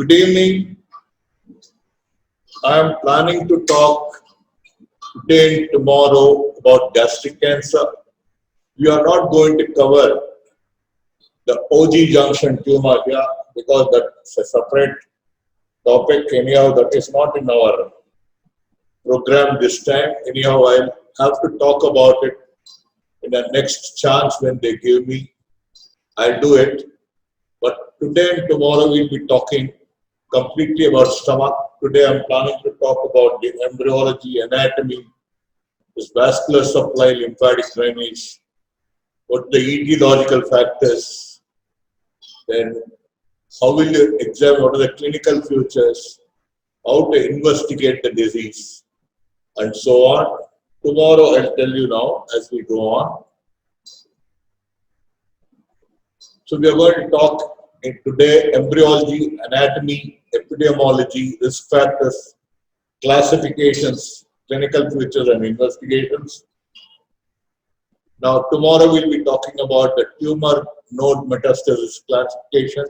Good evening. I am planning to talk today and tomorrow about gastric cancer. We are not going to cover the OG junction tumor here because that's a separate topic. Anyhow, that is not in our program this time. Anyhow, I'll have to talk about it in the next chance when they give me. I'll do it. But today and tomorrow we'll be talking completely about stomach. Today I'm planning to talk about the embryology, anatomy, this vascular supply, lymphatic drainage, what the etiological factors, then how will you examine what are the clinical features, how to investigate the disease, and so on. Tomorrow I'll tell you now as we go on. So we are going to talk in today embryology, anatomy, epidemiology, risk factors, classifications, clinical features and investigations. Now tomorrow we'll be talking about the tumor node metastasis classification,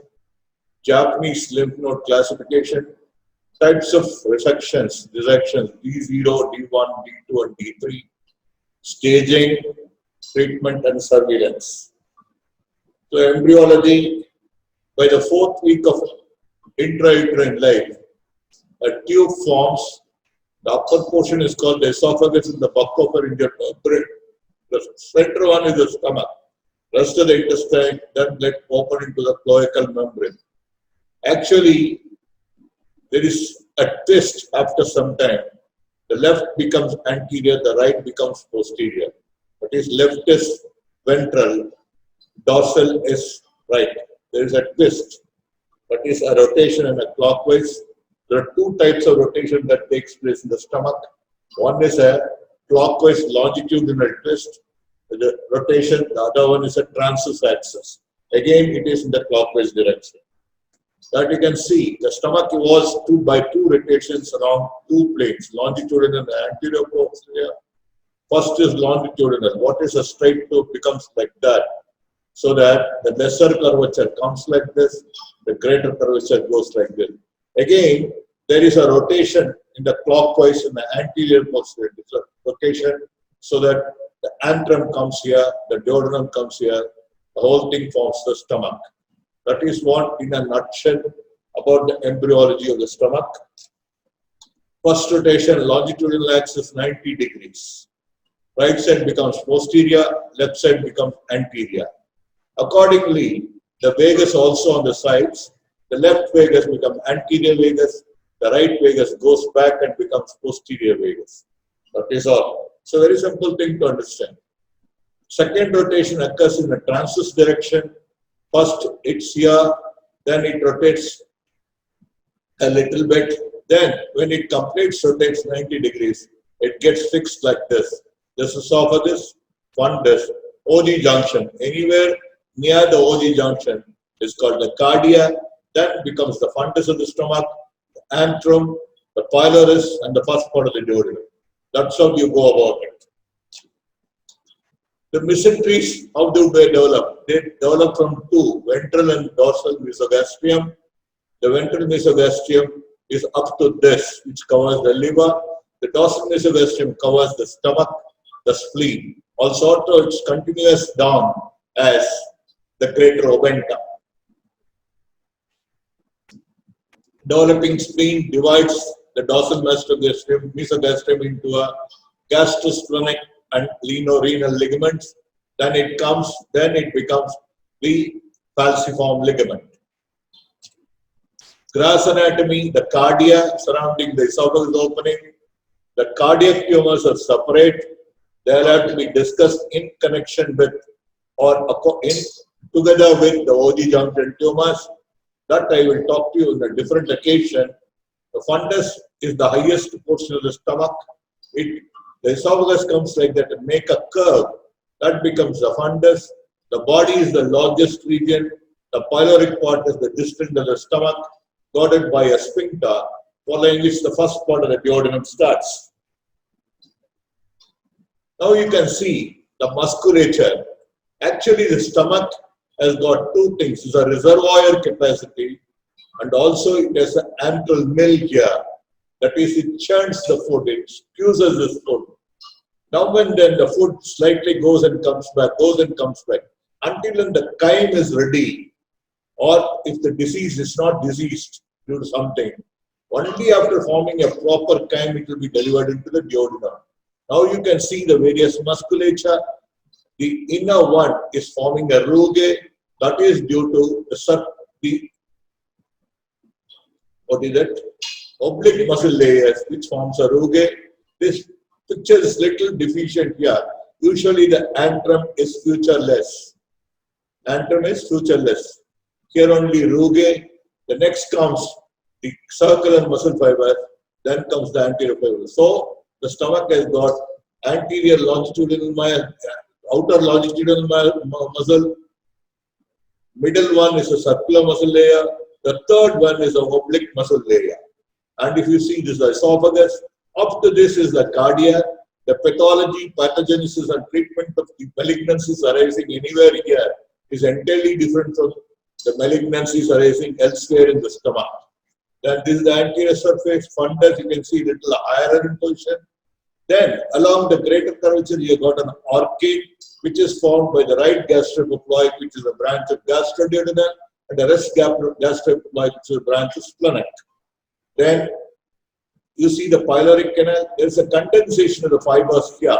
Japanese lymph node classification, types of resections, D0, D1, D2 and D3, staging, treatment and surveillance. So embryology, by the 4th week of intrauterine life, a tube forms. The upper portion is called the esophagus and the buccopharyngeal membrane. The center one is the stomach. Rest of the intestine then let open into the cloacal membrane. Actually, there is a twist after some time. The left becomes anterior, the right becomes posterior. That is, left is ventral, dorsal is right. There is a twist. That is a rotation and a clockwise. There are two types of rotation that takes place in the stomach. One is a clockwise longitudinal twist, the rotation. The other one is a transverse axis. Again, it is in the clockwise direction. That you can see, the stomach evolves by two rotations around two planes, longitudinal and anterior posterior. First is longitudinal. What is a straight tube becomes like that, so that the lesser curvature comes like this, the greater curvature goes like this. Again, there is a rotation in the clockwise in the anterior posterior. It's a rotation so that the antrum comes here, the duodenum comes here, the whole thing forms the stomach. That is what, in a nutshell, about the embryology of the stomach. First rotation, longitudinal axis 90 degrees. Right side becomes posterior, left side becomes anterior. Accordingly, the vagus also on the sides, the left vagus becomes anterior vagus, the right vagus goes back and becomes posterior vagus. That is all. It's a very simple thing to understand. Second rotation occurs in the transverse direction. First it's here, then it rotates a little bit. Then when it completes rotates 90 degrees, it gets fixed like this. This esophagus, fundus, OG junction. Anywhere near the OG junction is called the cardia, then becomes the fundus of the stomach, the antrum, the pylorus, and the first part of the duodenum. That's how you go about it. The mesenteries, how do they develop? They develop from two, ventral and dorsal mesogastrium. The ventral mesogastrium is up to this, which covers the liver. The dorsal mesogastrium covers the stomach, the spleen. Also, it's continuous down as the greater omentum. Developing spleen divides the dorsal mesogastrium into a gastrosplenic and lienorenal ligaments. Then it becomes the falciform ligament. Gross anatomy, the cardia surrounding the esophagus opening. The cardiac tumors are separate. They will have to be discussed in connection with or together with the OG junction tumors. That I will talk to you on a different occasion. The fundus is the highest portion of the stomach. The esophagus comes like that and make a curve. That becomes the fundus. The body is the largest region. The pyloric part is the distant of the stomach, guarded by a sphincter, following which the first part of the duodenum starts. Now you can see the musculature. Actually, the stomach has got two things. It's a reservoir capacity And also it has an antral mill here. That is, it churns the food, it squeezes this food. Now and then the food slightly goes and comes back, until the chyme is ready, or if the disease is not diseased due to something. Only after forming a proper chyme it will be delivered into the duodenum. Now you can see the various musculature. The inner one is forming a rugae, that is due to the oblique muscle layers which forms a rugae. This picture is little deficient here. Usually the antrum is featureless. Antrum is featureless. Here only rugae. The next comes the circular muscle fiber. Then comes the anterior fiber. So the stomach has got anterior longitudinal outer longitudinal muscle. Middle one is a circular muscle layer. The third one is an oblique muscle layer. And if you see this, the esophagus. Up to this is the cardia. The pathology, pathogenesis and treatment of the malignancies arising anywhere here is entirely different from the malignancies arising elsewhere in the stomach. Then this is the anterior surface, fundus, you can see little higher in position. Then along the greater curvature, you got an arcade which is formed by the right gastroclephoid, which is a branch of gastroduodenal, and the rest gastroclephoid, which is a branch of splenic. Then you see the pyloric canal. There is a condensation of the fibers here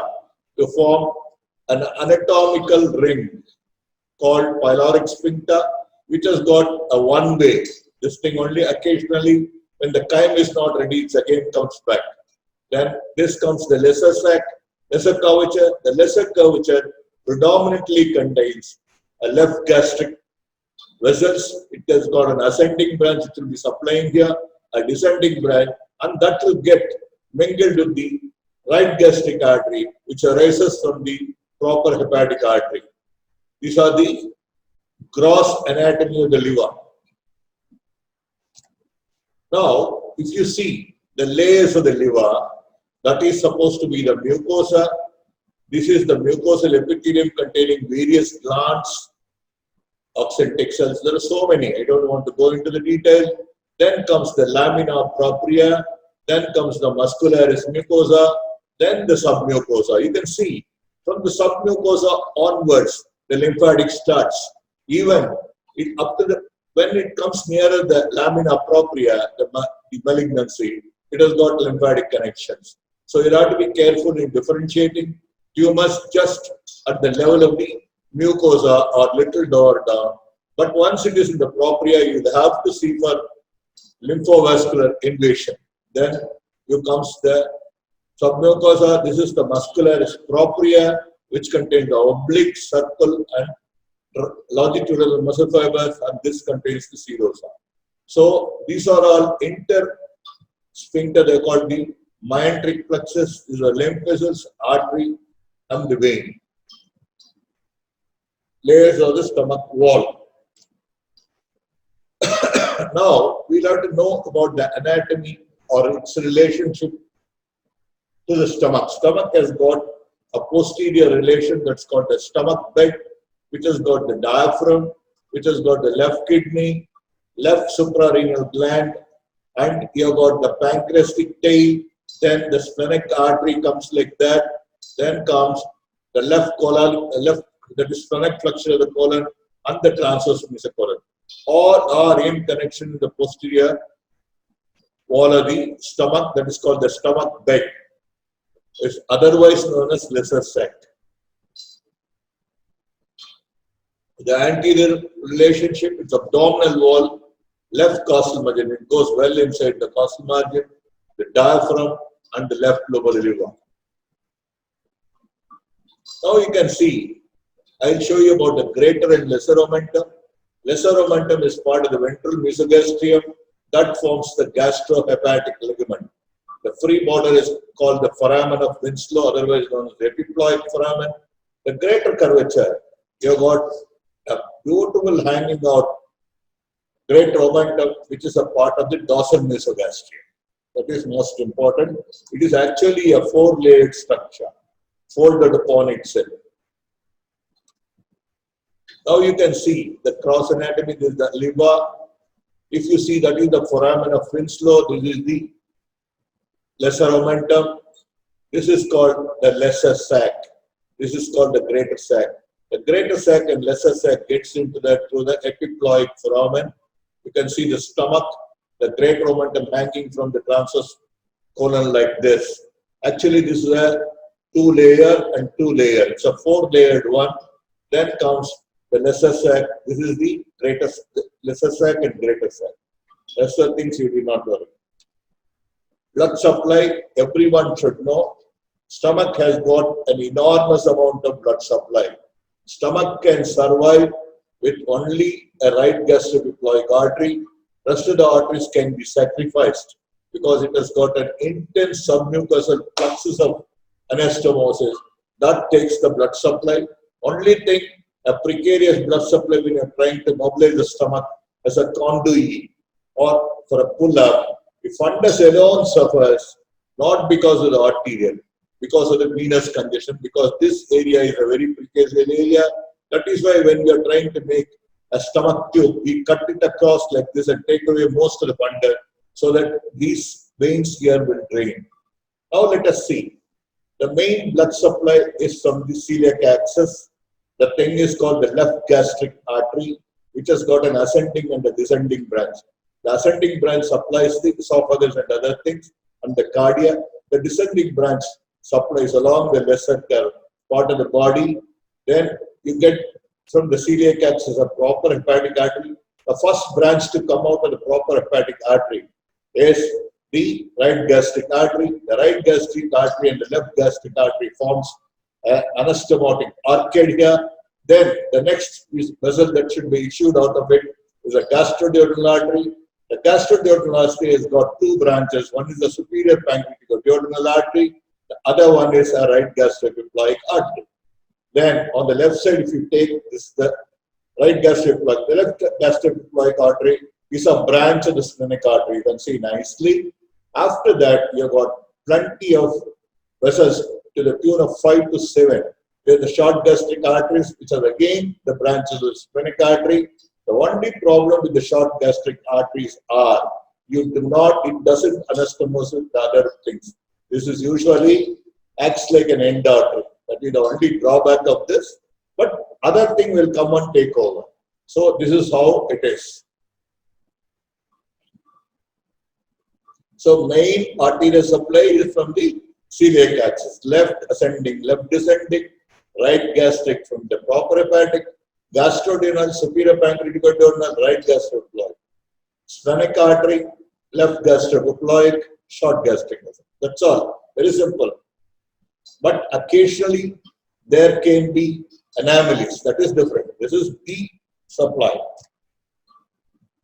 to form an anatomical ring called pyloric sphincter, which has got a one-way. This thing only occasionally, when the chyme is not ready, it again comes back. Then this comes the lesser sac, lesser curvature. The lesser curvature predominantly contains a left gastric vessels. It has got an ascending branch which will be supplying here, a descending branch, and that will get mingled with the right gastric artery, which arises from the proper hepatic artery. These are the gross anatomy of the liver. Now, if you see the layers of the liver, that is supposed to be the mucosa. This is the mucosal epithelium containing various glands, oxyntic cells. There are so many. I don't want to go into the detail. Then comes the lamina propria. Then comes the muscularis mucosa. Then the submucosa. You can see from the submucosa onwards, the lymphatic starts. Even when it comes nearer the lamina propria, the malignancy, it has got lymphatic connections. So you have to be careful in differentiating tumors just at the level of the mucosa or little lower down. But once it is in the propria, you have to see for lymphovascular invasion. Then you comes the submucosa. This is the muscularis propria, which contains the oblique, circle, and longitudinal muscle fibers, and this contains the serosa. So these are all intersphincter. They are called the myenteric plexus. These are lymph vessels, artery, and the vein. Layers of the stomach wall. Now we'll have to know about the anatomy or its relationship to the stomach. Stomach has got a posterior relation that's called the stomach bed, which has got the diaphragm, which has got the left kidney, left suprarenal gland, and you have got the pancreatic tail. Then the splenic artery comes like that. Then comes the left colon, that is splenic flexure of the colon, and the transverse mesocolon. All are in connection with the posterior wall of the stomach, that is called the stomach bed. It's otherwise known as lesser sac. The anterior relationship, its abdominal wall, left costal margin, it goes well inside the costal margin, the diaphragm, and the left lobar liver. Now you can see, I'll show you about the greater and lesser omentum. Lesser omentum is part of the ventral mesogastrium that forms the gastrohepatic ligament. The free border is called the foramen of Winslow, otherwise known as the epiploic foramen. The greater curvature, you have got a beautiful hanging out greater omentum, which is a part of the dorsal mesogastrium. That is most important. It is actually a four-layered structure, folded upon itself. Now you can see the cross anatomy. This is the liver, If you see, that is the foramen of Winslow, this is the lesser omentum. This is called the lesser sac. This is called the greater sac. The greater sac and lesser sac gets into that through the epiploic foramen. You can see the stomach, the greater omentum hanging from the transverse colon like this. Actually, this is a 2-layer and 2-layer. It's a 4-layered one. Then comes the lesser sac. This is the greatest lesser sac and greater sac. That's the things you do not worry. Blood supply, everyone should know. Stomach has got an enormous amount of blood supply. Stomach can survive with only a right gastroepiploic artery. Rest of the arteries can be sacrificed because it has got an intense submucosal fluxus of anastomosis. That takes the blood supply. Only thing, a precarious blood supply when you're trying to mobilize the stomach as a conduit or for a pull-up. If fundus alone suffers, not because of the arterial, because of the venous congestion, because this area is a very precarious area. That is why when we are trying to make a stomach tube, we cut it across like this and take away most of the fundus so that these veins here will drain. Now let us see. The main blood supply is from the celiac axis. The thing is called the left gastric artery, which has got an ascending and a descending branch. The ascending branch supplies the esophagus and other things and the cardia. The descending branch supplies along the lesser part of the body. Then you get from the celiac axis a proper hepatic artery. The first branch to come out of the proper hepatic artery is the right gastric artery. The right gastric artery and the left gastric artery forms an anastomotic arcade here. Then the next vessel that should be issued out of it is a gastroduodenal artery. The gastroduodenal artery has got 2 branches. One is the superior pancreaticoduodenal artery. The other one is a right gastroepiploic artery. Then on the left side, if you take this, the right gastroepiploic, the left gastroepiploic artery is a branch of the splenic artery. You can see nicely. After that, you have got plenty of vessels to the tune of 5 to 7. There are the short gastric arteries, which are again the branches of the splenic artery. The only problem with the short gastric arteries are it doesn't anastomose with the other things. This is usually acts like an end artery. That is the only drawback of this. But other thing will come and take over. So this is how it is. So main arterial supply is from the celiac axis. Left ascending, left descending, right gastric from the proper hepatic, gastroduodenal, superior pancreaticoduodenal, right gastroepiploic. Splenic artery, left gastroepiploic, short gastric vessel. That's all. Very simple. But occasionally there can be anomalies. That is different. This is the supply.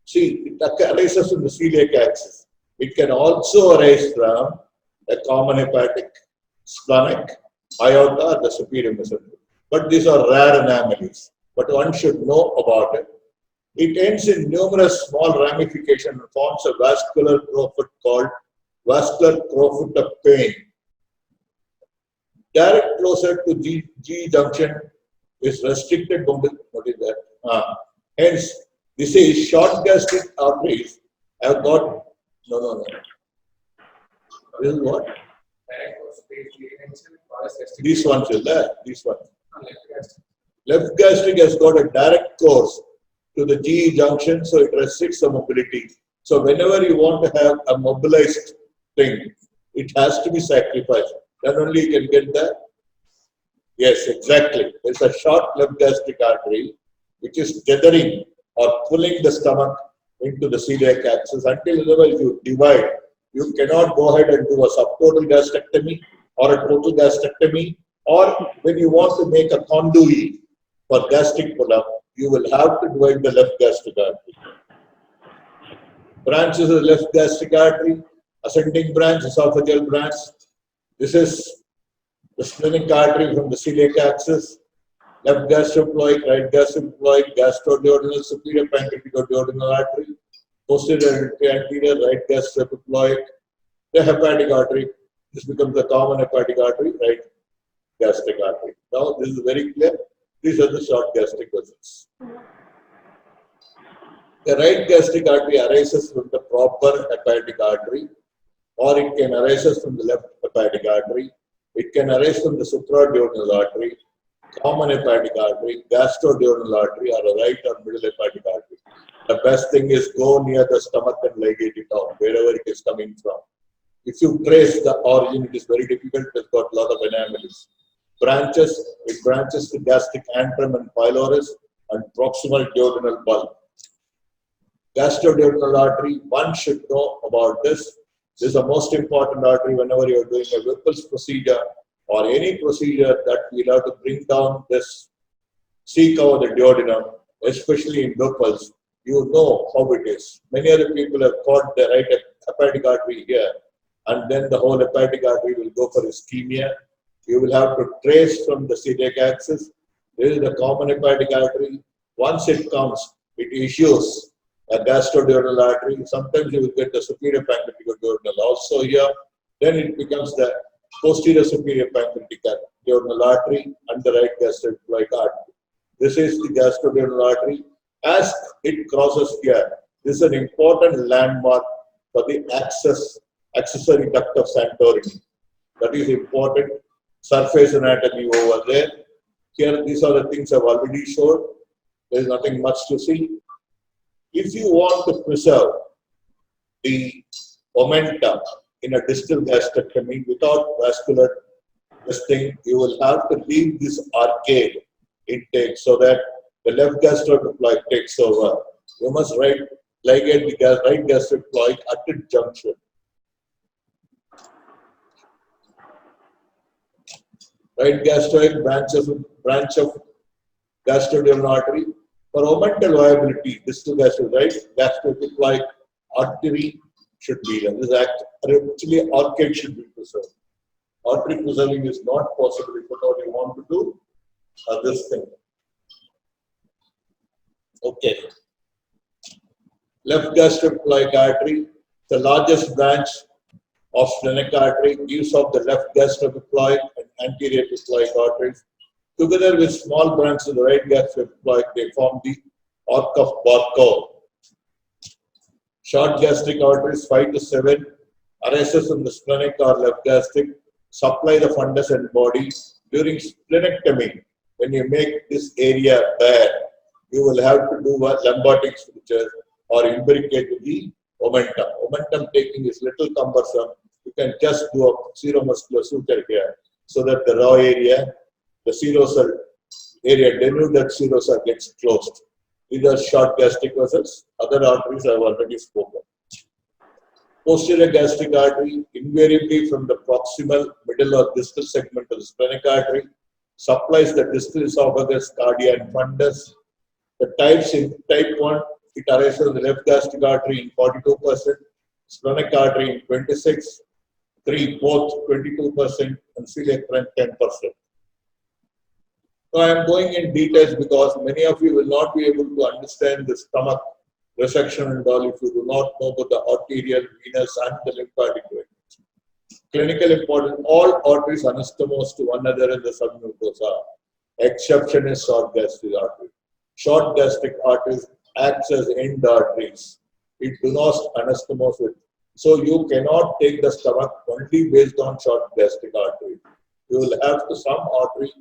See, it arises from the celiac axis. It can also arise from a common hepatic, splenic, aorta, or the superior mesentery. But these are rare anomalies. But one should know about it. It ends in numerous small ramifications and forms a vascular crowfoot called vascular crowfoot of pain. Direct closer to G junction is restricted. What is that? Hence, this is short gastric arteries have got no. This is what? These ones is there. These ones. Left gastric has got a direct course to the GE junction, so it restricts the mobility. So whenever you want to have a mobilized thing, it has to be sacrificed. Then only you can get the. Yes, exactly. There's a short left gastric artery which is tethering or pulling the stomach into the celiac axis. Until otherwise you divide, you cannot go ahead and do a subtotal gastrectomy or a total gastrectomy, or when you want to make a conduit for gastric pull-up, you will have to divide the left gastric artery. Branches of the left gastric artery, ascending branch, esophageal branch. This is the splenic artery from the celiac axis, left gastroepiploic, right gastroepiploic, gastroduodenal, superior pancreaticoduodenal artery, posterior anterior, right gastroepiploic, the hepatic artery. This becomes the common hepatic artery, right gastric artery. Now this is very clear. These are the short gastric vessels. The right gastric artery arises from the proper hepatic artery, or it can arise from the left hepatic artery. It can arise from the supraduodenal artery, common hepatic artery, gastroduodenal artery, or a right or middle hepatic artery. The best thing is go near the stomach and ligate it out, wherever it is coming from. If you trace the origin, it is very difficult. It's got a lot of anomalies. It branches to gastric antrum and pylorus and proximal duodenal bulb. Gastroduodenal artery, one should know about this. This is the most important artery whenever you are doing a Whipple's procedure or any procedure that we'll have to bring down this C cover the duodenum, especially in Whipple's. You know how it is. Many other people have caught the right hepatic artery here, and then the whole hepatic artery will go for ischemia. You will have to trace from the celiac axis. This is the common hepatic artery. Once it comes, it issues a gastroduodenal artery. Sometimes you will get the superior pancreatic duodenal also here. Then it becomes the posterior superior pancreatic duodenal artery and the right gastrophilic artery. This is the gastroduodenal artery. As it crosses here, this is an important landmark for the accessory duct of Santorini. That is important. Surface anatomy over there. Here, these are the things I've already showed. There is nothing much to see. If you want to preserve the omentum in a distal gastrectomy without vascular testing, you will have to leave this arcade intake so that the left gastrophilic takes over. You must ligate the right gastrophilic at its junction. Right gastroid branch of gastroduodenal artery. For omental viability, distal gastric, right gastrophilic artery should be there. This actually arcade should be preserved. Artery preserving is not possible if what you want to do this thing. Okay. Left gastrophilic artery, the largest branch of splenic artery, gives off the left gastrophilic and anterior philic arteries. Together with small branches of the right gastrophilic, they form the arc of Barkov. Short gastric arteries 5 to 7 arises from the splenic or left gastric, supply the fundus and body. During splenectomy, when you make this area bare, you will have to do lombardic suture or imbricate the omentum. Omentum taking is little cumbersome. You can just do a seromuscular suture here so that the raw area, the serosal area, denuded serosal gets closed. These are short gastric vessels. Other arteries I have already spoken. Posterior gastric artery, invariably from the proximal, middle or distal segment of the splenic artery, supplies the distal esophagus, cardia and fundus. The types in type 1, it arises in the left gastric artery in 42%, splenic artery in 26%, 3 both 22%, and celiac trend 10%. So I am going in details because many of you will not be able to understand the stomach resection and all if you do not know about the arterial, venous, and the lymphatic drainage. Clinical important, all arteries anastomose to one another in the submucosa. Exception is short gastric artery. Short gastric arteries acts as end arteries. It do not anastomose with. So you cannot take the stomach only based on short gastric artery. You will have to some artery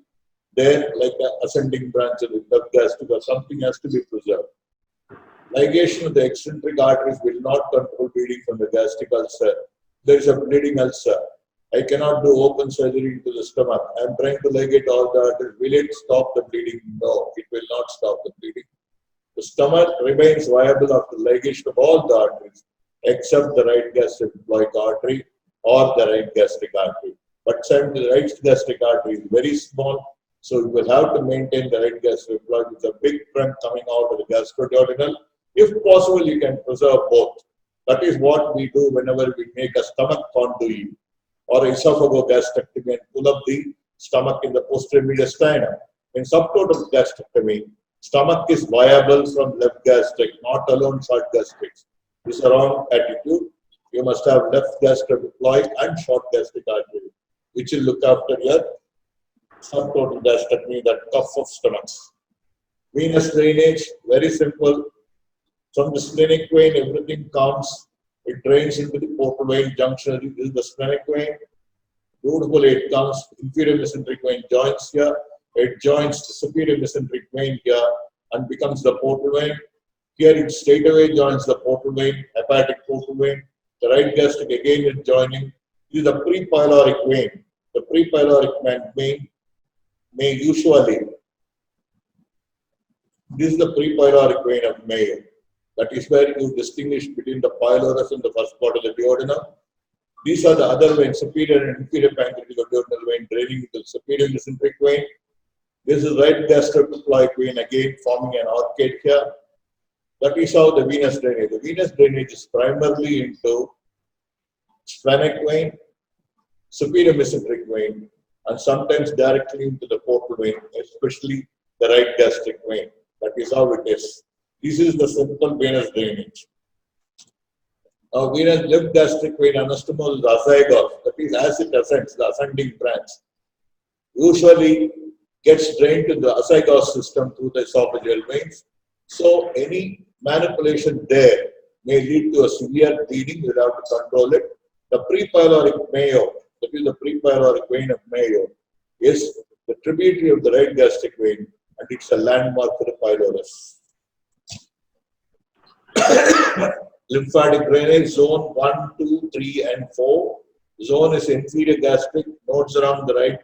there like the ascending branch of the left gastric or something has to be preserved. Ligation of the eccentric arteries will not control bleeding from the gastric ulcer. There is a bleeding ulcer. I cannot do open surgery into the stomach. I am trying to ligate all the arteries. Will it stop the bleeding? No, it will not stop the bleeding. The stomach remains viable after ligation of all the arteries except the right gastrophilic artery or the right gastric artery. But the right gastric artery is very small, so you will have to maintain the right gastrophilic with a big trunk coming out of the gastroduodenal. If possible, you can preserve both. That is what we do whenever we make a stomach conduit or esophagogastrectomy and pull up the stomach in the posterior mediastinum. In subtotal gastrectomy, stomach is viable from left gastric, not alone short gastrics. This is a wrong attitude. You must have left gastrophilic and short gastric artery, which will look after your subtotal gastrectomy, that cuff of stomachs. Venous drainage, very simple. From the splenic vein, everything comes, it drains into the portal vein junction. This is the splenic vein. Beautifully, it comes, inferior mesenteric vein joins here, it joins the superior mesenteric vein here and becomes the portal vein. Here it straight away joins the portal vein, hepatic portal vein. The right gastric again is joining. This is the prepyloric vein. The prepyloric vein may usually, this is the prepyloric vein of Mayo. That is where you distinguish between the pylorus and the first part of the duodenum. These are the other veins, superior and inferior pancreatic duodenal vein draining into the superior mesenteric vein. This is right gastroclephoid vein again forming an arcade here. That is how the venous drainage. The venous drainage is primarily into splenic vein, superior mesenteric vein, and sometimes directly into the portal vein, especially the right gastric vein. That is how it is. This is the simple venous drainage. Now, venous left gastric vein anastomose is azygos. That is, as it ascends, the ascending branch usually gets drained to the azygos system through the esophageal veins. So, any manipulation there may lead to a severe bleeding. You have to control it. The prepyloric Mayo, that is the prepyloric vein of Mayo, is the tributary of the right gastric vein, and it's a landmark for the pylorus. Lymphatic drainage zone 1, 2, 3, and 4. Zone is inferior gastric, nodes around the right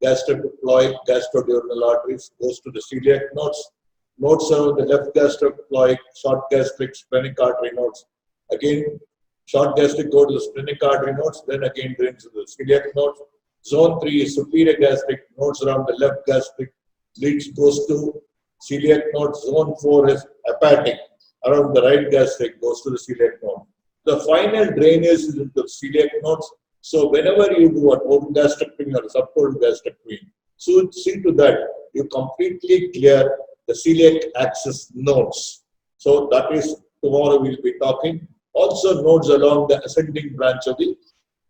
gastroclephoid, gastroduodenal arteries, goes to the celiac nodes. Nodes around the left gastroclephoid, short gastric, splenic artery nodes. Again, short gastric go to the splenic artery nodes, then again drains to the celiac nodes. Zone 3 is superior gastric, nodes around the left gastric, goes to celiac nodes. Zone 4 is hepatic, around the right gastric, goes to the celiac node. The final drainage is into the celiac nodes. So whenever you do a total gastrectomy or a subtotal gastrectomy, so see to that you completely clear the celiac axis nodes. So that is tomorrow we'll be talking. Also nodes along the ascending branch of the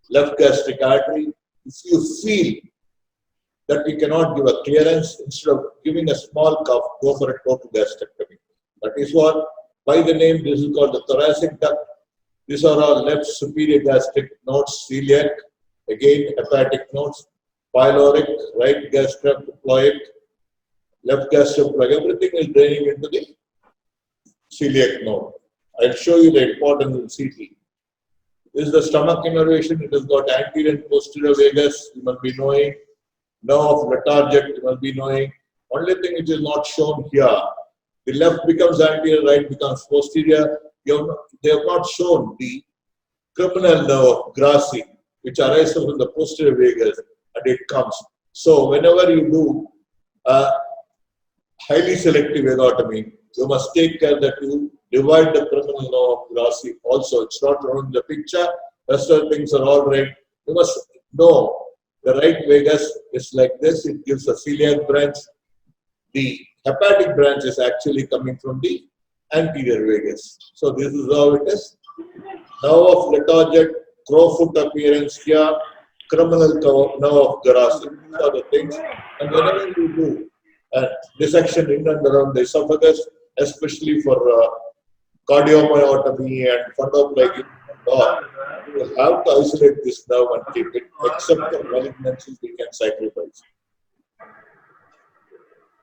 left gastric artery. If you feel that we cannot give a clearance, instead of giving a small cuff, go for a total gastrectomy. That is what, by the name, this is called the thoracic duct. These are our left superior gastric nodes, celiac, again hepatic nodes, pyloric, right gastroclephoid, left gastroclephoid, everything is draining into the celiac node. I'll show you the importance in CT. This is the stomach innervation. It has got anterior and posterior vagus, you must be knowing. Nerve of Letarsek, you must be knowing. Only thing which is not shown here, the left becomes anterior, right becomes posterior. They have not shown the criminal nerve of Grassi, which arises from the posterior vagus, and it comes. So whenever you do a highly selective vagotomy, you must take care that you divide the criminal nerve of Grassi also. It's not around the picture, rest of the things are all right. You must know the right vagus is like this, it gives a celiac branch. The hepatic branch is actually coming from the anterior vagus. So this is how it is. Nerve of Letarsek, crowfoot appearance here, criminal nerve of Grassi. These are the things. And whenever you do a dissection in and around the esophagus, especially for cardiomyotomy and fundoplication, you will have to isolate this nerve and keep it, except for malignancies we can sacrifice.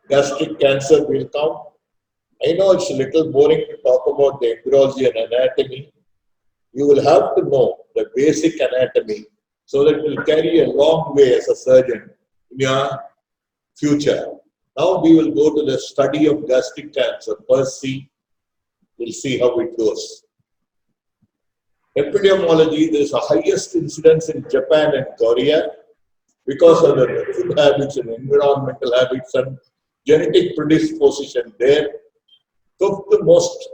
Gastric cancer will come. I know it's a little boring to talk about the embryology and anatomy. You will have to know the basic anatomy so that it will carry a long way as a surgeon in your future. Now we will go to the study of gastric cancer per se. We'll see how it goes. Epidemiology, there is a highest incidence in Japan and Korea because of the food habits and environmental habits and genetic predisposition there. Fifth most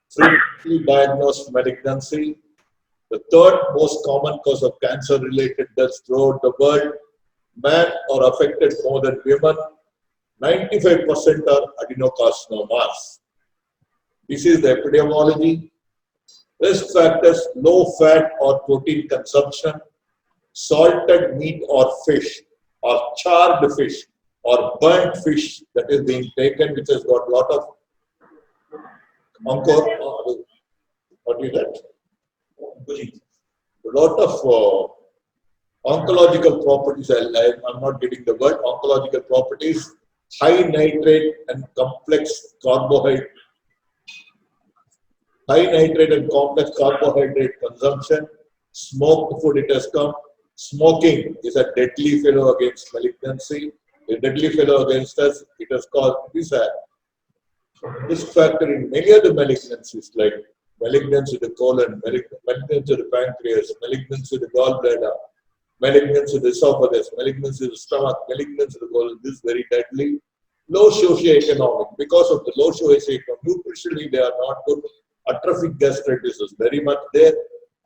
frequently diagnosed malignancy. The third most common cause of cancer-related deaths throughout the world. Men are affected more than women. 95% are adenocarcinomas. This is the epidemiology. Risk factors: low fat or protein consumption, salted meat or fish, or charred fish, or burnt fish that is being taken, which has got a lot of what is that? A lot of oncological properties. I'm not getting the word. Oncological properties, high nitrate and complex carbohydrate, consumption, smoked food, it has come. Smoking is a deadly fellow against malignancy, a deadly fellow against us. It has caused this risk factor in many other malignancies like malignancy of the colon, malignancy of the pancreas, malignancy of the gallbladder, malignancy of the esophagus, malignancy of the stomach, malignancy of the colon. This is very deadly. Low socioeconomic. Because of the low socioeconomic, nutritionally they are not good. Atrophic gastritis is very much there.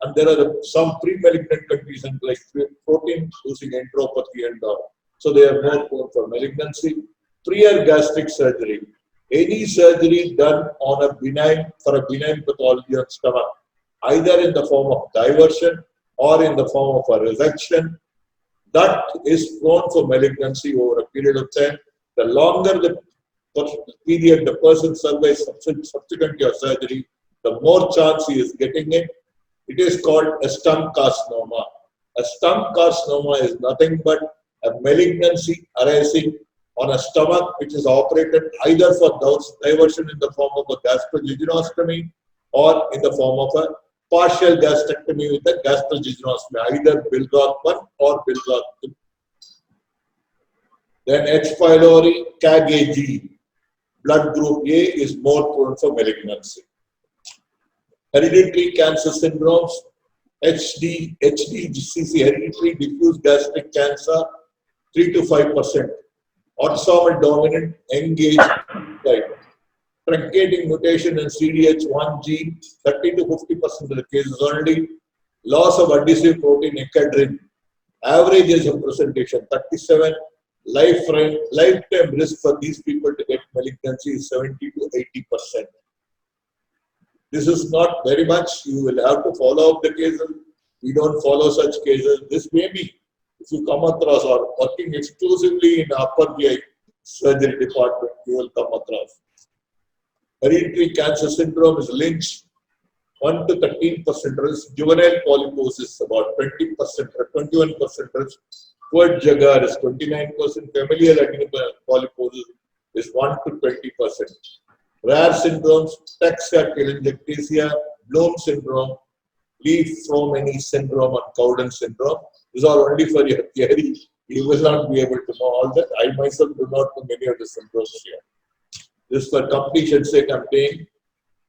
And there are some pre-malignant conditions like protein-losing enteropathy and all. So they are more prone for malignancy. Prior gastric surgery. Any surgery done on a benign pathology of stomach, either in the form of diversion or in the form of a resection, that is prone for malignancy over a period of time. The longer the period the person survives subsequent to surgery, the more chance he is getting it. It is called a stump carcinoma. A stump carcinoma is nothing but a malignancy arising on a stomach which is operated either for diversion in the form of a gastrojejunostomy or in the form of a partial gastrectomy with a gastrojejunostomy, either Billroth 1 or Billroth 2. Then H. pylori, CAG-AG, blood group A is more prone for malignancy. Hereditary cancer syndromes, HDGCC, hereditary diffuse gastric cancer, 3 to 5%. Autosomal dominant engaged type. Truncating mutation in CDH1 gene, 30 to 50% of the cases only. Loss of adhesive protein ecadrin. Average age of presentation, 37. Lifetime risk for these people to get malignancy is 70 to 80%. This is not very much. You will have to follow up the cases. We don't follow such cases. This may be, if you come across or working exclusively in upper GI surgery department, you will come across. Hereditary cancer syndrome is Lynch, 1 to 13% risk. Juvenile polyposis, about 20% or 21% risk. Quart-Jagar is 29%. Familial polyposis is 1 to 20%. Rare syndromes, telangiectasia, Bloom syndrome, Li-Fraumeni syndrome, and Cowden syndrome. These are only for your theory. You will not be able to know all that. I myself do not know many of the syndromes here. This for completion's sake I'm saying.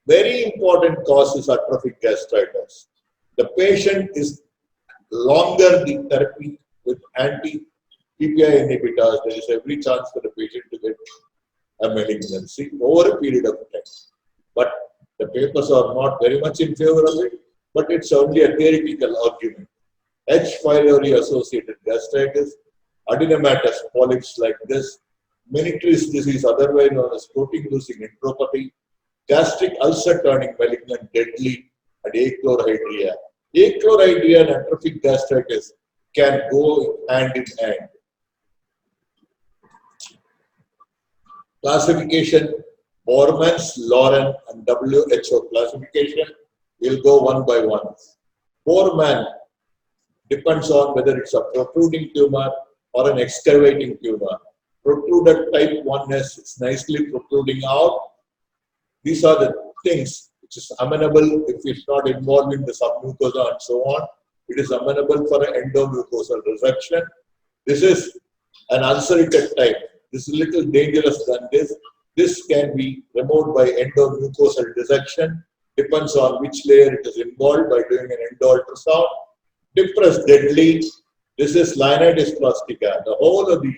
Very important cause is atrophic gastritis. The patient is longer the therapy with anti-PPI inhibitors. There is every chance for the patient to get a malignancy over a period of time. But the papers are not very much in favor of it, but it's only a theoretical argument. H. pylori associated gastritis, adenomatous polyps like this, Meniere's disease, otherwise known as protein-losing enteropathy, gastric ulcer turning malignant, deadly, and achlorhydria. Achlorhydria and atrophic gastritis can go hand in hand. Classification, Borman's, Lauren, and WHO classification. We'll go one by one. Borman depends on whether it's a protruding tumor or an excavating tumor. Protruded type 1S, it's nicely protruding out. These are the things which is amenable if it's not involving the submucosa and so on. It is amenable for an endomucosal resection. This is an ulcerated type. This is a little dangerous than this. This can be removed by endomucosal dissection. Depends on which layer it is involved by doing an endo-ultrasound. Depressed deadly. This is Linitis plastica. The whole of the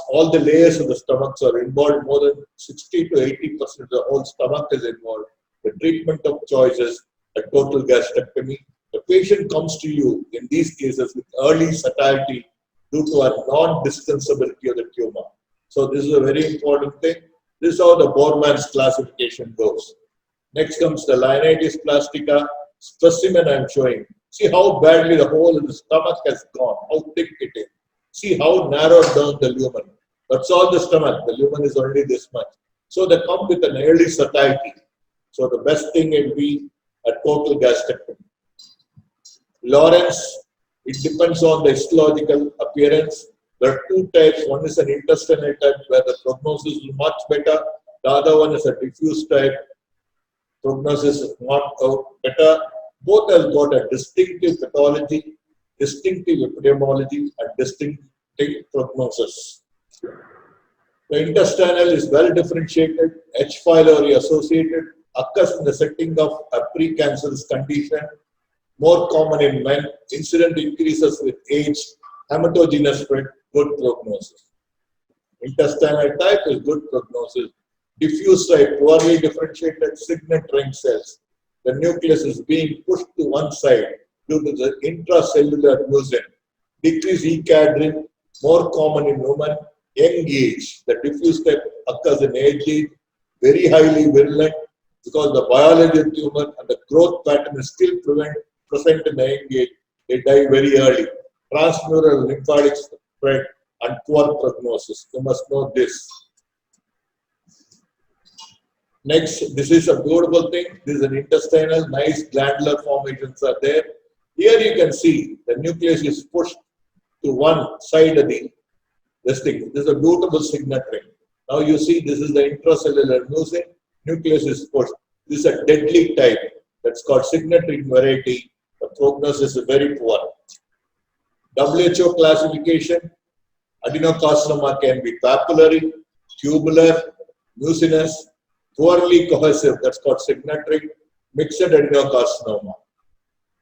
all the layers of the stomachs are involved. More than 60 to 80% of the whole stomach is involved. The treatment of choice is a total gastrectomy. The patient comes to you in these cases with early satiety due to a non-distensibility of the tumor. So this is a very important thing. This is how the Borman's classification goes. Next comes the Linitis plastica specimen I'm showing. See how badly the whole of the stomach has gone, how thick it is. See how narrowed down the lumen. That's all the stomach. The lumen is only this much. So they come with an early satiety. So the best thing will be a total gastrectomy. Lawrence, it depends on the histological appearance. There are two types. One is an intestinal type where the prognosis is much better. The other one is a diffuse type. Prognosis is not better. Both have got a distinctive pathology, distinctive epidemiology, and distinctive prognosis. The intestinal is well differentiated, H. pylori associated, occurs in the setting of a precancerous condition, more common in men, incident increases with age, hematogenous spread, good prognosis. Intestinal type is good prognosis. Diffuse type, poorly differentiated signet ring cells. The nucleus is being pushed to one side due to the intracellular mucin. Decreased E cadherin, more common in women, young age. The diffuse type occurs in age, very highly virulent because the biology of tumor and the growth pattern is still present in the young age. They die very early. Transmural lymphatic spread and poor prognosis. You must know this. Next, this is a beautiful thing. This is an intestinal, nice glandular formations are there. Here you can see the nucleus is pushed to one side of this thing. This is a beautiful signet ring. Now you see this is the intracellular mucin. Nucleus is pushed. This is a deadly type. That's called signet ring variety. The prognosis is very poor. WHO classification. Adenocarcinoma can be papillary, tubular, mucinous, poorly cohesive, that's called signet ring, mixed adenocarcinoma.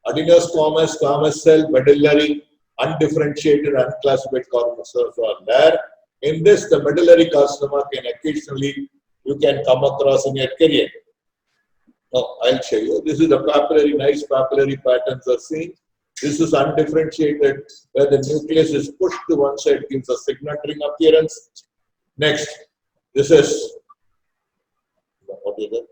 Adenosquamous, squamous cell, medullary, undifferentiated, unclassified carcinomas are there. In this, the medullary carcinoma can occasionally, you can come across in your career. Now, I'll show you. This is the papillary, nice papillary patterns are seen. This is undifferentiated, where the nucleus is pushed to one side, gives a signet ring appearance. Next, this is, what is it?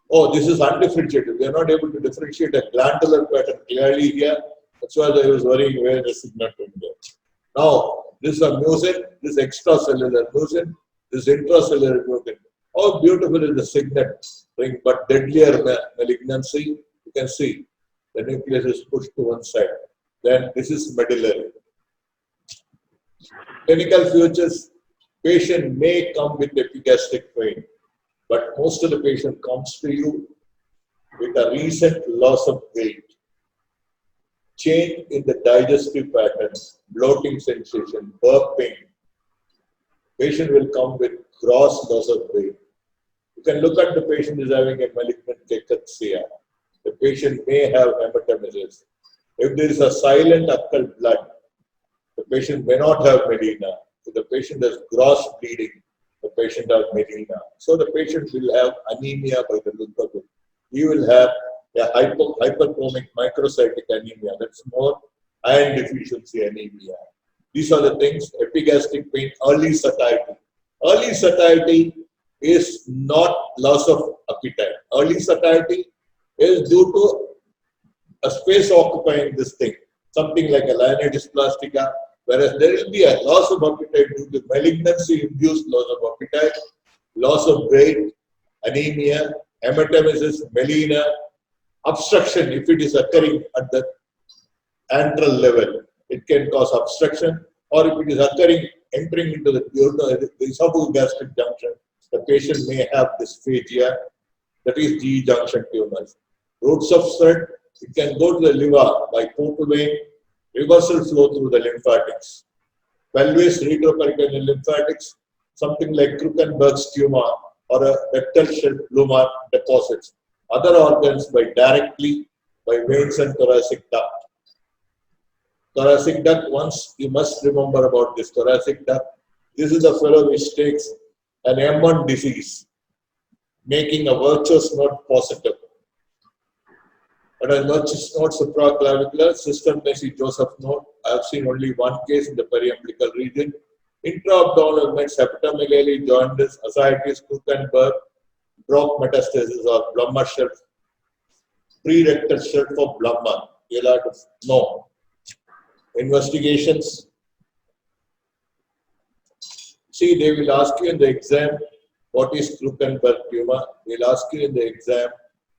Oh, this is undifferentiated. We are not able to differentiate a glandular pattern clearly here. That's why I was worrying where the signet ring is. Now, this is a mucin, this is extracellular mucin, this is intracellular mucin. How beautiful is the signet ring, but deadlier malignancy. You can see the nucleus is pushed to one side. Then this is medullary. Clinical features, patient may come with epigastric pain, but most of the patient comes to you with a recent loss of weight, change in the digestive patterns, bloating sensation, burping. Patient will come with gross loss of weight. You can look at the patient is having a malignant cachexia. The patient may have hematemesis. If there is a silent occult blood, the patient may not have melena. If the patient has gross bleeding, the patient has melena. So the patient will have anemia by the look of it. He will have a hyperchromic microcytic anemia. That's more iron deficiency anemia. These are the things. Epigastric pain, early satiety. Early satiety is not loss of appetite. Early satiety is due to a space occupying this thing, something like a linea dysplastica, whereas there will be a loss of appetite due to malignancy-induced loss of appetite, loss of weight, anemia, hematemesis, melena, obstruction if it is occurring at the antral level. It can cause obstruction, or if it is occurring entering into the esophagogastric junction, the patient may have dysphagia, that is GE junction tumors. Routes of spread, it can go to the liver by portal vein, reversal flow through the lymphatics. Pelvis retroperitoneal lymphatics, something like Krukenberg's tumor or a rectal lumar deposits. Other organs directly by veins and thoracic duct. Thoracic duct, once you must remember about this thoracic duct. This is the fellow which takes an M1 disease, making a virtuous node positive. But a virtuous node supraclavicular, system may see Joseph node. I have seen only one case in the periumbilical region. Intra-abdominal mets, hepatomegaly, jaundice, ascites, Krukenberg, Brock metastasis or Blummer shelf, pre-rectal shelf of Blummer. You'll have to know. Investigations. See, they will ask you in the exam, What is Krukenberg tumor? They'll ask you in the exam,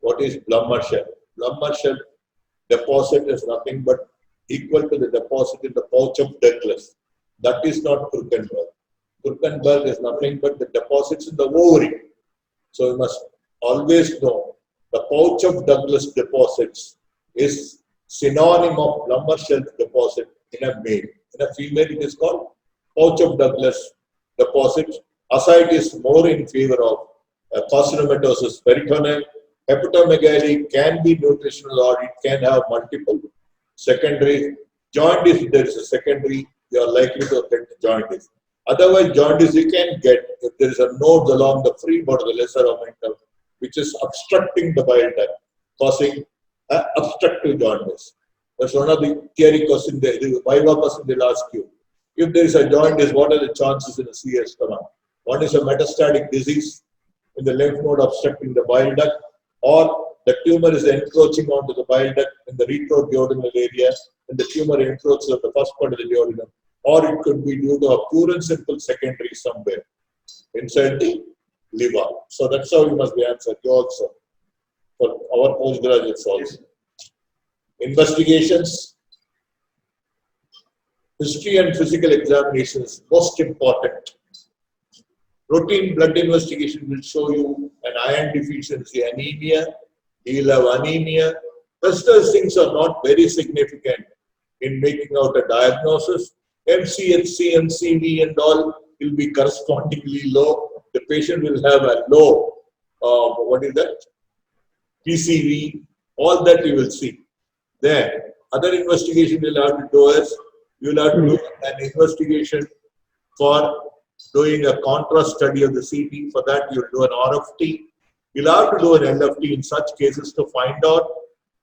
what is Blummer shell? Blummer shell deposit is nothing but equal to the deposit in the pouch of Douglas. That is not Krukenberg. Krukenberg is nothing but the deposits in the ovary. So you must always know the pouch of Douglas deposits is synonym of Blummer shell deposit in a male. In a female, it is called pouch of Douglas deposit. Aside is more in favor of carcinomatosis peritoneal. Hepatomegaly can be nutritional or it can have multiple secondary. Jaundice, if there is a secondary, you are likely to get jaundice. Otherwise, jaundice you can get if there is a node along the free body, the lesser omentum, which is obstructing the bile duct, causing obstructive jaundice. That's one of the theory questions, the Viva question they'll ask you. If there is a jaundice, what are the chances in a CS stomach? One is a metastatic disease in the lymph node obstructing the bile duct, or the tumor is encroaching onto the bile duct in the retroduodenal area, and the tumor encroaches on the first part of the duodenum, or it could be due to a pure and simple secondary somewhere inside the liver. So that's how you must be answered. You also, for our postgraduates also. Investigations. History and physical examinations most important. Routine blood investigation will show you an iron deficiency, anemia. You'll have anemia. Rest those things are not very significant in making out a diagnosis. MCHC, MCV and all will be correspondingly low. The patient will have a low, what is that? PCV, all that you will see. Then, other investigation you'll have to do is, you'll have to do an investigation for doing a contrast study of the CT. For that, you'll do an RFT. You'll have to do an LFT in such cases to find out,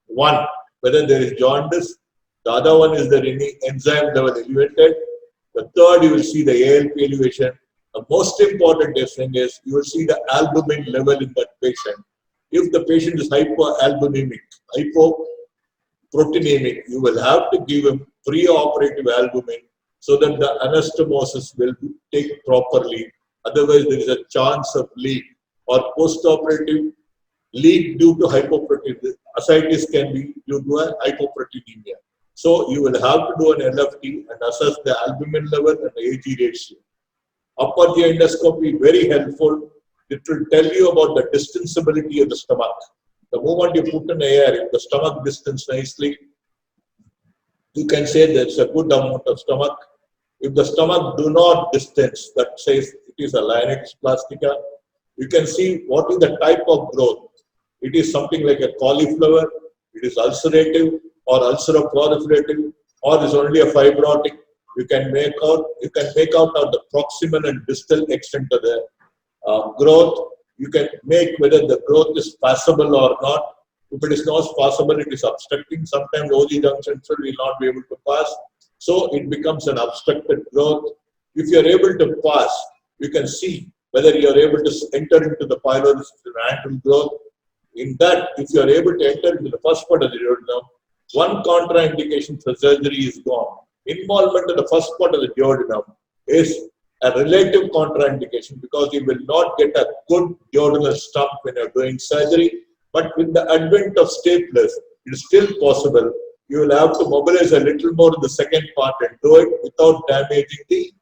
one, whether there is jaundice. The other one is there any enzyme level elevated. The third, you will see the ALP elevation. The most important thing is you will see the albumin level in that patient. If the patient is hypoalbuminic, hypoproteinemic, you will have to give him preoperative albumin so that the anastomosis will take properly. Otherwise, there is a chance of leak or postoperative leak due to hypoproteinemia. Ascites can be due to a hypoproteinemia. So you will have to do an LFT and assess the albumin level and the AG ratio. Upper GI endoscopy, very helpful. It will tell you about the distensibility of the stomach. The moment you put in air, if the stomach distends nicely, you can say there's a good amount of stomach. If the stomach do not distance, that says it is a Linux plastica. You can see what is the type of growth. It is something like a cauliflower, it is ulcerative or ulceroproliferative, or is only a fibrotic. You can make out the proximal and distal extent of the growth. You can make whether the growth is passable or not. If it is not passable, it is obstructing. Sometimes OG junction will not be able to pass. So it becomes an obstructed growth. If you are able to pass, you can see whether you are able to enter into the pylorus antral growth. In that, if you are able to enter into the first part of the duodenum, one contraindication for surgery is gone. Involvement of the first part of the duodenum is a relative contraindication because you will not get a good duodenal stump when you are doing surgery. But with the advent of staplers, it is still possible. You will have to mobilize a little more in the second part and do it without damaging the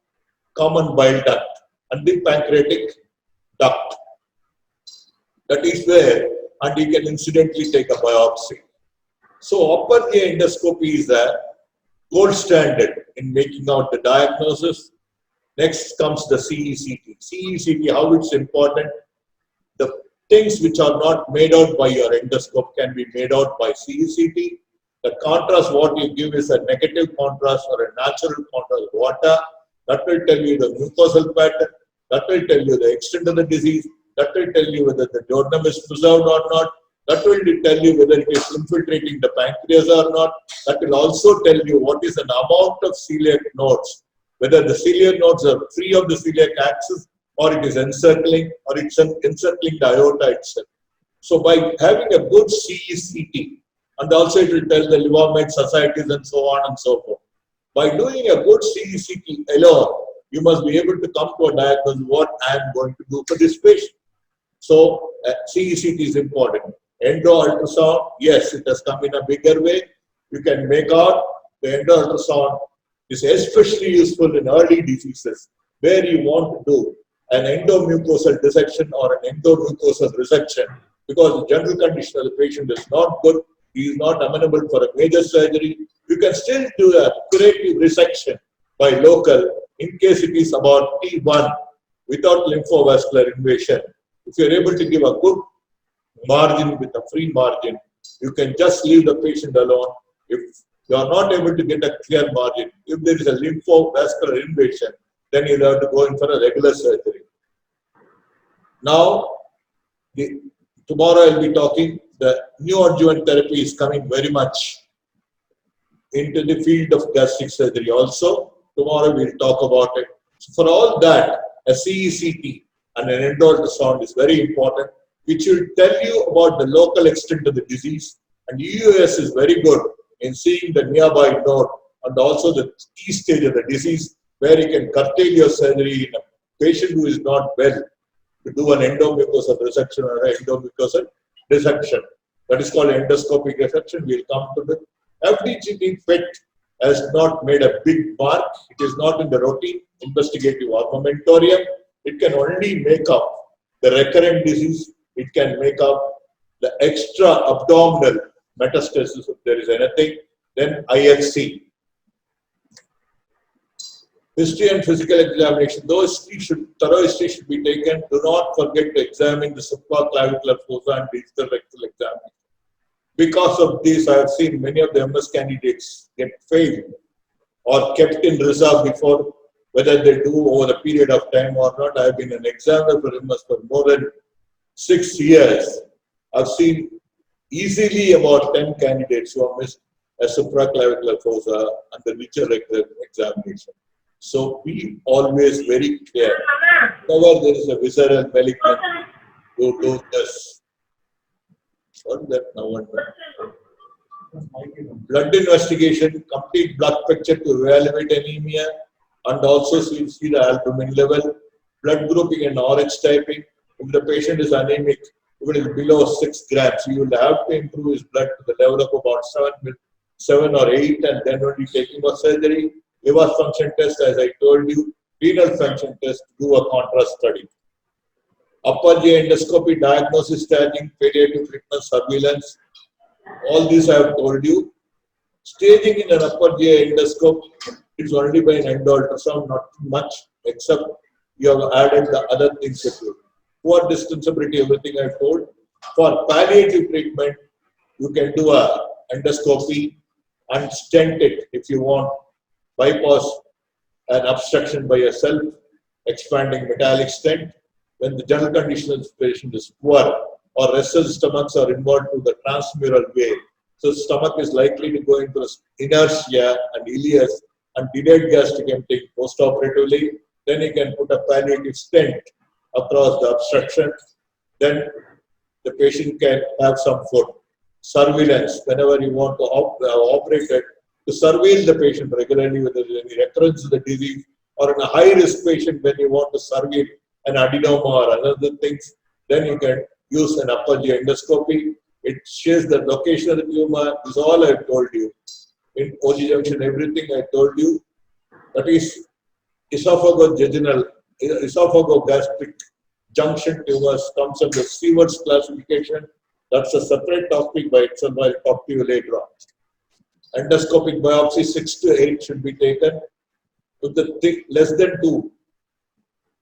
common bile duct and the pancreatic duct. That is where, and you can incidentally take a biopsy. So upper GI endoscopy is the gold standard in making out the diagnosis. Next comes the CECT. CECT, how it's important. The things which are not made out by your endoscope can be made out by CECT. The contrast what you give is a negative contrast or a natural contrast water. That will tell you the mucosal pattern. That will tell you the extent of the disease. That will tell you whether the duodenum is preserved or not. That will tell you whether it is infiltrating the pancreas or not. That will also tell you what is an amount of celiac nodes, whether the celiac nodes are free of the celiac axis or it is encircling or it's encircling the aorta itself. So by having a good CECT, and also it will tell the liver met societies and so on and so forth. By doing a good CECT alone, you must be able to come to a diagnosis what I am going to do for this patient. So CECT is important. Endo ultrasound, yes, it has come in a bigger way. You can make out the endo ultrasound is especially useful in early diseases where you want to do an endomucosal dissection or an endomucosal resection because the general condition of the patient is not good. He is not amenable for a major surgery. You can still do a curative resection by local in case it is about T1 without lymphovascular invasion. If you are able to give a good margin with a free margin, you can just leave the patient alone. If you are not able to get a clear margin, if there is a lymphovascular invasion, then you have to go in for a regular surgery. Now, tomorrow I will be talking, the neoadjuvant therapy is coming very much into the field of gastric surgery also. Tomorrow we will talk about it. So for all that, a CECT and an endo ultrasound is very important, which will tell you about the local extent of the disease. And EUS is very good in seeing the nearby node and also the key stage of the disease, where you can curtail your surgery in a patient who is not well to do an endomucosal resection or an endomucosal dissection. That is called endoscopic resection. We will come to the FDG PET has not made a big mark. It is not in the routine investigative armamentarium. It can only make up the recurrent disease. It can make up the extra abdominal metastasis if there is anything. Then IFC. History and physical examination. Those thorough history should be taken. Do not forget to examine the supraclavicular fossa and digital rectal examination. Because of this, I have seen many of the MS candidates get failed or kept in reserve before, whether they do over a period of time or not. I have been an examiner for MS for more than 6 years. I've seen easily about 10 candidates who have missed a supraclavicular fossa and the digital rectal examination. So be always very clear. Whenever there is a visceral malignant, you do this. What is that now? Blood investigation, complete blood picture to evaluate anemia and also see the albumin level. Blood grouping and orange typing. If the patient is anemic, if it is below 6 grams, you will have to improve his blood to the level of about 7 or 8 and then only taking a surgery. Liver function test, as I told you. Renal function test, do a contrast study. Upper GI endoscopy, diagnosis, staging, palliative treatment, surveillance. All this I have told you. Staging in an upper GI endoscope is only by an endo ultrasound, not much, except you have added the other things that you do. Poor distensibility, everything I have told. For palliative treatment, you can do a endoscopy and stent it if you want. Bypass an obstruction by a self-expanding metallic stent. When the general condition of the patient is poor or rectal stomachs are involved to the transmural way, so stomach is likely to go into inertia and ileus and delayed gastric emptying postoperatively, then you can put a palliative stent across the obstruction. Then the patient can have some food. Surveillance, whenever you want to operate it, to surveil the patient regularly whether there is any recurrence of the disease, or in a high-risk patient when you want to surveil an adenoma or other things, then you can use an upper GI endoscopy. It shows the location of the tumor. This is all I have told you. In OG junction, everything I told you. That is esophagogastric junction tumors comes under Sievert's classification. That's a separate topic by itself. I'll talk to you later on. Endoscopic biopsy 6 to 8 should be taken. If the less than 2,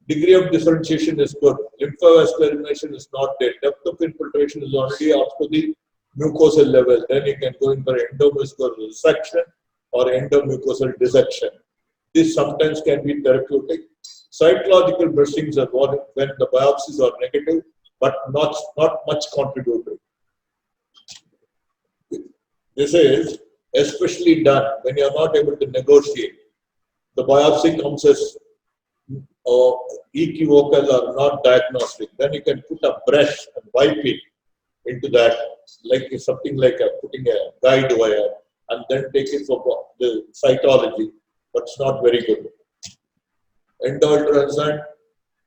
degree of differentiation is good. Lymphovascular invasion is not there. Depth of infiltration is already up to the mucosal level. Then you can go in for endomucosal resection or endomucosal dissection. This sometimes can be therapeutic. Cytological brushings are when the biopsies are negative, but not much contributory. This is especially done when you are not able to negotiate. The biopsy comes as equivocal or not diagnostic. Then you can put a brush and wipe it into that, like something like putting a guide wire, and then take it for the cytology, but it's not very good. Endo-ultrasound,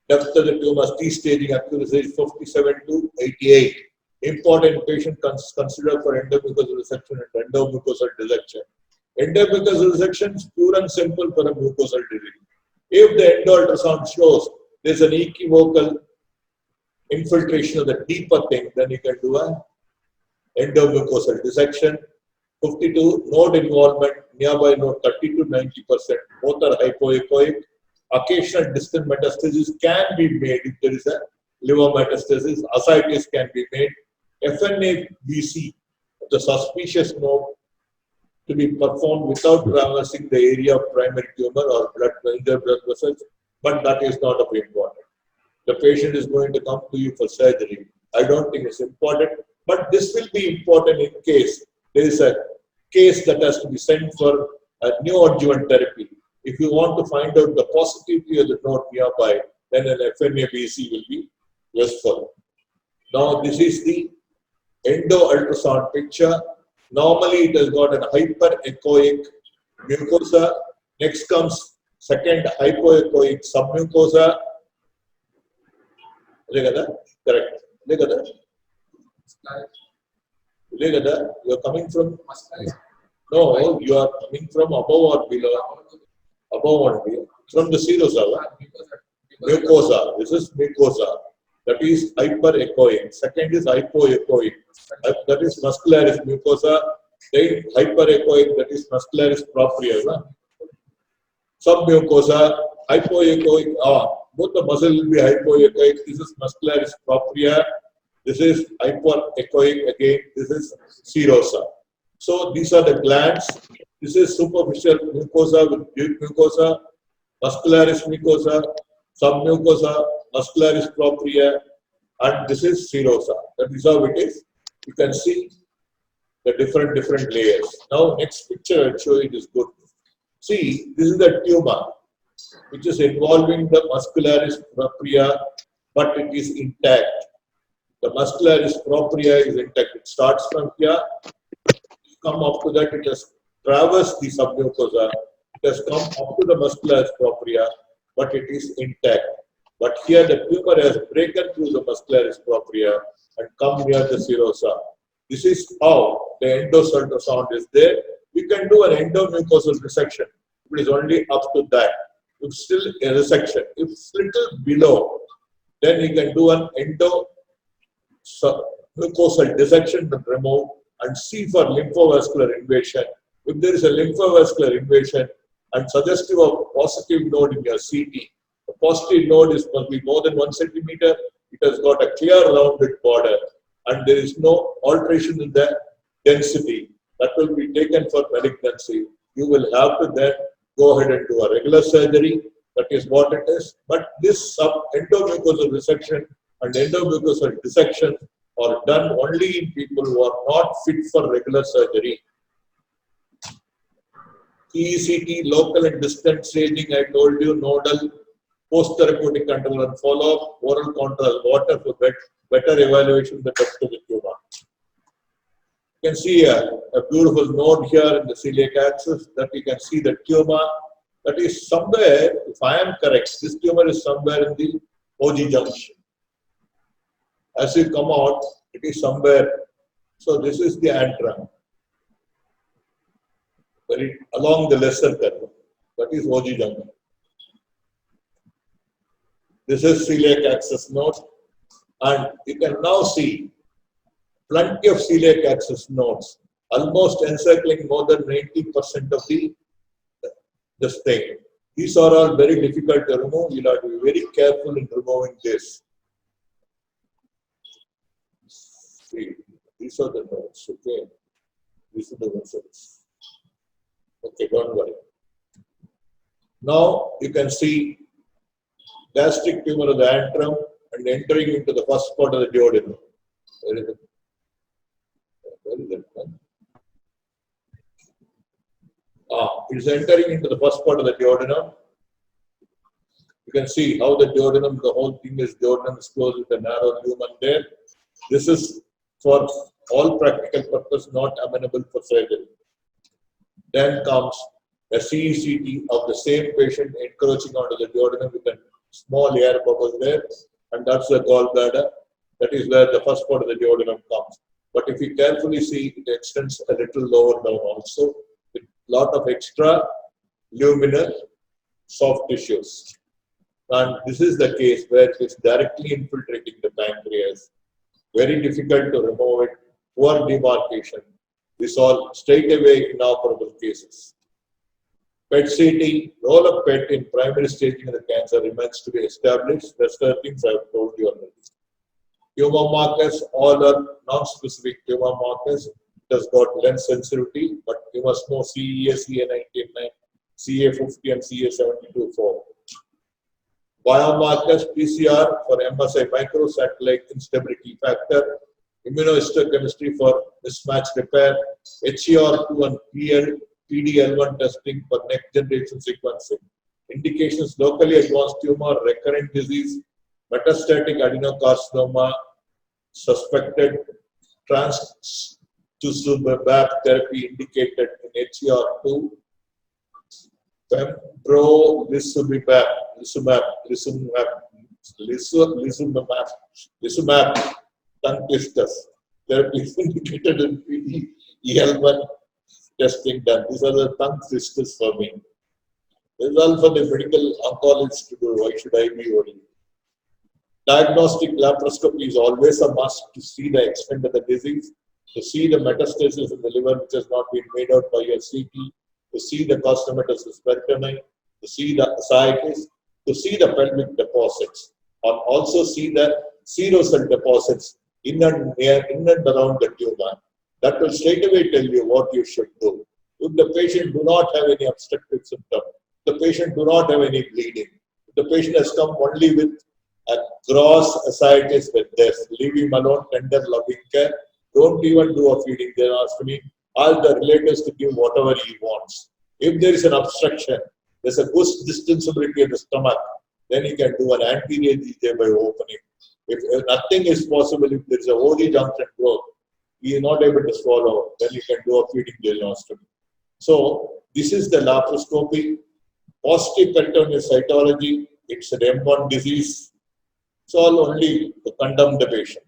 depth of the tumor, T-staging accuracy is 57 to 88. Important patient considered for endomucosal resection and endomucosal dissection. Endomucosal resection is pure and simple for a mucosal disease. If the endo-ultrasound shows there is an equivocal infiltration of the deeper thing, then you can do an endomucosal dissection. 52, node involvement, nearby node 30 to 90%. Both are hypoechoic. Occasional distant metastasis can be made if there is a liver metastasis. Ascites can be made. FNA-BC, the suspicious node, to be performed without traversing the area of primary tumor or blood vessels, but that is not of importance. The patient is going to come to you for surgery. I don't think it's important, but this will be important in case there is a case that has to be sent for a neoadjuvant therapy. If you want to find out the positivity of the node nearby, then an FNA-BC will be useful. Now, this is the endo-ultrasound picture. Normally, it has got an hyperechoic mucosa. Next comes second hypoechoic submucosa. Correct. You are coming from? No, you are coming from above or below? Above or below? From the serosa. Mucosa. This is mucosa. That is hyperechoic. Second is hypoechoic. That is muscularis mucosa. Then hyperechoic. That is muscularis propria. Submucosa. Hypoechoic. Both the muscle will be hypoechoic. This is muscularis propria. This is hyperechoic again. This is serosa. So these are the glands. This is superficial mucosa with deep mucosa, muscularis mucosa, submucosa, muscularis propria, and this is serosa. That is how it is. You can see the different layers. Now, next picture I'll show you is good. See, this is the tumor, which is involving the muscularis propria, but it is intact. The muscularis propria is intact. It starts from here, come up to that, it has traversed the submucosa, it has come up to the muscularis propria, but it is intact. But here the tumor has broken through the muscularis propria and come near the serosa. This is how the endo-ultrasound is there. We can do an endomucosal resection. It is only up to that. If still a resection, if little below, then you can do an endomucosal dissection and remove and see for lymphovascular invasion. If there is a lymphovascular invasion and suggestive of positive node in your CT, the positive node must be more than 1 centimeter. It has got a clear rounded border and there is no alteration in the density. That will be taken for malignancy. You will have to then go ahead and do a regular surgery. That is what it is. But this endomucosal resection and endomucosal dissection are done only in people who are not fit for regular surgery. ECT, local and distant staging, I told you, nodal, post-therapeutic control and follow-up, oral contrast water for better evaluation of the depth of the tumor. You can see a beautiful node here in the celiac axis that you can see the tumor that is somewhere, if I am correct, this tumor is somewhere in the OG junction. As you come out, it is somewhere. So this is the antrum. Very along the lesser curve. That is OG junction. This is celiac axis node. And you can now see plenty of celiac axis nodes, almost encircling more than 90% of the stain. These are all very difficult to remove. You'll have to be very careful in removing this. See, these are the nodes, okay? These are the vessels. Okay, don't worry. Now you can see gastric tumor of the antrum and entering into the first part of the duodenum. Where is it? Where is it? It is entering into the first part of the duodenum. You can see how the duodenum, the whole thing is duodenum is closed with a narrow lumen there. This is for all practical purpose not amenable for surgery. Then comes a CECT of the same patient encroaching onto the duodenum with a small air bubble there, and that's the gallbladder. That is where the first part of the duodenum comes. But if you carefully see, it extends a little lower down also, with a lot of extra luminal soft tissues. And this is the case where it is directly infiltrating the pancreas. Very difficult to remove it, poor demarcation. We saw straight away inoperable cases. PET-CT, role of PET in primary staging of the cancer remains to be established. The other things I have told you already. Tumor markers, all are non-specific tumor markers. It has got lens sensitivity, but you must know CEA, CA19-9, CA50 and CA72-4. Biomarkers, PCR for MSI microsatellite instability factor, immunohistochemistry for mismatch repair, HER2 and PDL1 testing for next generation sequencing. Indications: locally advanced tumor, recurrent disease, metastatic adenocarcinoma, suspected trastuzumab therapy indicated in HER2, pembrolizumab, tongue twisters. Therapy is indicated in PDL1 testing done. These are the tongue twisters for me. This is all for the medical oncologist to do. Why should I be worried? Diagnostic laparoscopy is always a must to see the extent of the disease, to see the metastasis in the liver which has not been made out by your CT, to see the carcinomatosis peritoneum, to see the ascites, to see the pelvic deposits, and also see the serosal deposits in and around the tumor. That will straight away tell you what you should do. If the patient do not have any obstructive symptom, the patient do not have any bleeding, if the patient has come only with a gross ascites with this, leave him alone, tender loving care. Don't even do a feeding. They are asking all the relatives to give whatever he wants. If there is an obstruction, there's a good distensibility in the stomach, then you can do an anterior GJ by opening. If nothing is possible, if there is a OD junction growth, he is not able to swallow, then you can do a feeding ileostomy. So this is the laparoscopy. Positive peritoneal cytology, it's an M1 disease. It's all only to condemn the patient.